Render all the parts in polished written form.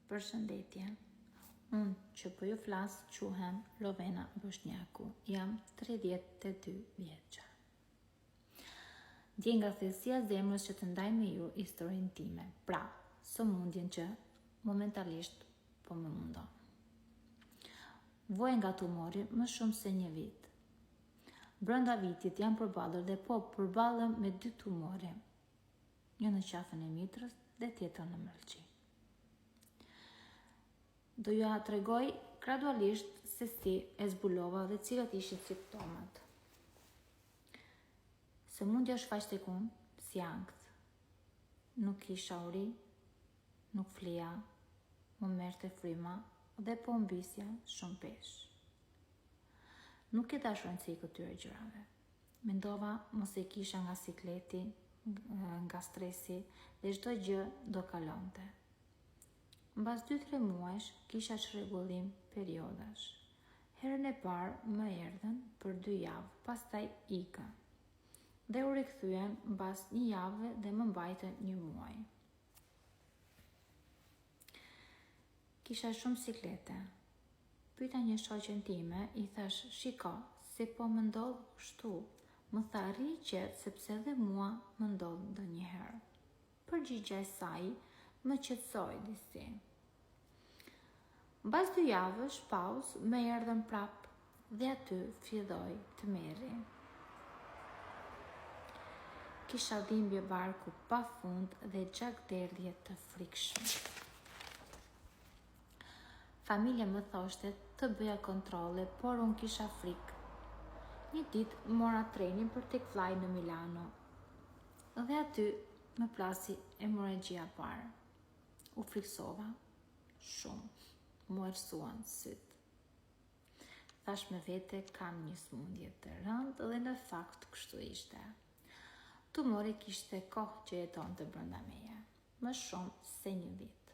Përshëndetje, unë që po ju flasë quhem Lovena Boshnjaku, jam 32 vjeqa. Ndjen nga thellësia e zemrës që të ndaj me ju historinë time, pra, sëmundjen që momentalisht po më mundon. Voj nga tumori më shumë se një vit. Brenda vitit jam përballur dhe po përballem me 2 tumore, një në qafën e mitrës dhe tjetër në mrelçi. Do ju tregoj gradualisht se si e zbulova dhe cilat ishin simptomat. Sëmundja shfaq tek unë si ankth. Nuk kisha uri, nuk flija, më merrte fryma dhe po mbysja shumë peshë. Nuk e dashuroj këtyre gjërave. Mendova mos e kisha nga sikleti, nga stresi dhe çdo gjë do kalonte. Mbas 2-3 muajsh kisha çrregullim periodash. Herën e parë më erdhën për 2 javë, pastaj ikën. Dhe u rikthyen mbas 1 jave dhe më mbajtën 1 muaj. Kisha shumë siklete. Pyeta një shoqen time, i thash, shiko, se po më ndodh kështu. Më tha, rri qetë sepse edhe mua më ndodh ndonjëherë. Përgjigja e saj më qetësoi disi. Mbas 2 javësh pauzë më erdhën prap dhe aty filloi të merri. Kisha dhimbje barku pafund dhe gjakderdhje të frikshme. Familja më thoshte të bëja kontrolle, por unë kisha frikë. Një ditë mora trenin për tek vllai në Milano. Dhe aty më plasi hemorragjia parë. U friksova shumë. Mu ersuan syt. Thash me vete, kam një sëmundje të rëndë dhe në fakt kështu ishte. Tumori kishte kohë që jetonte brenda meje, më shumë se 1 vit.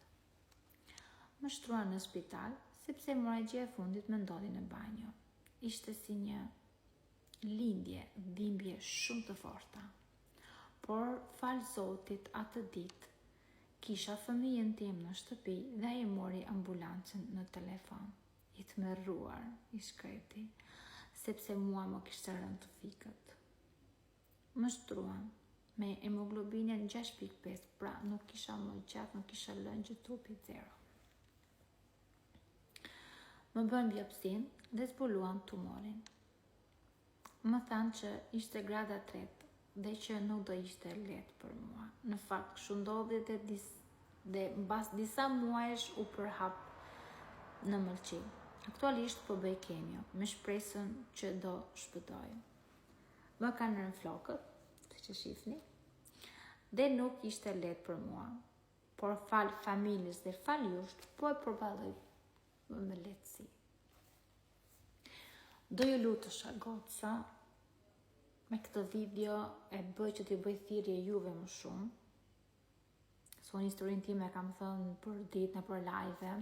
Më shtruan në spital sepse hemorragjia e fundit më ndodhi në banjo. Ishte si një lindje, dhimbje shumë të forta. Por fal Zotit atë ditë kisha fëmijën tim në shtëpi dhe ai mori ambulancën në telefon. I tmerruar, i shkreti, sepse mua më kishte rënë fikët. Më shtruan me hemoglobinën 6.5, pra nuk kisha më gjatë, nuk kisha lëngjë trupit 0. Më bën biopsinë dhe zbuluan tumorin. Më thanë që ishte grada 3 dhe që nuk do ishte lehtë për mua. Në fakt, kështu ndodhi dhe mbas disa muajsh u përhap në mrelçi. Aktualisht po bëj kemio, me shpresën që do shpëtoj. Më kanë rënë flokët, siç e shihni, dhe nuk ishte lehtë për mua. Por fal familjes dhe fal jush, po e përballoj me lehtësi. Do ju lutesha goca, me këtë video e bëj që t'i bëj thirrje juve më shumë. Son historinë time kam thënë për ditë në për live.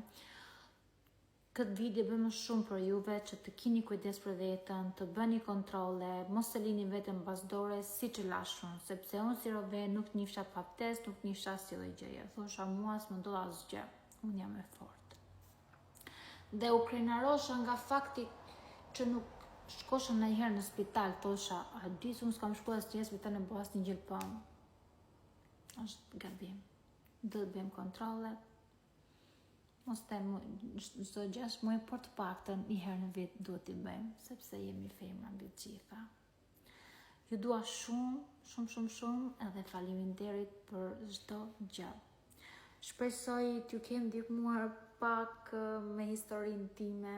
Këtë video bëj më shumë për juve që të keni kujdes për veten, të bëni kontrolle, mos e lini veten mbas dore siç e lashun, sepse unë si Rove nuk njifsha pa test, nuk njifsha si lloj gjëje. Thosha mua s'më ndodh asgjë, unë jam e fortë. Dhe u krenarosha nga fakti që nuk shkosha ndonjëherë në spital, thosha, a di se unë s'kam shkuar asnjëherë në spital në bëj asnjë gjë pam. Është gabim. Do të bëjmë kontrolle. Mos them çdo 6 muaj, por të paktën një herë në vit duhet t'i bëjmë, sepse jemi femra mbi të gjitha. Ju dua shumë edhe faleminderit për çdo gjë. Shpresoj t'ju kem ndihmuar pak me historinë time.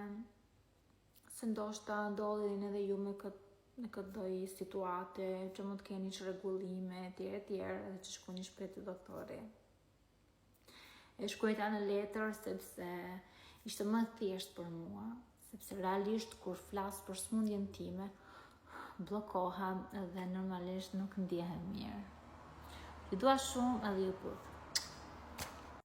Se ndoshta ndodhin edhe ju me këtë lloj situate, që mund të keni çrregullime etj, edhe që shkoni shpejt te doktori. E shkruajta në letër sepse ishte më thjesht për mua, sepse realisht kur flas për sëmundjen time, bllokohem dhe normalisht nuk ndihem mirë. Ju dua shumë edhe ju puth.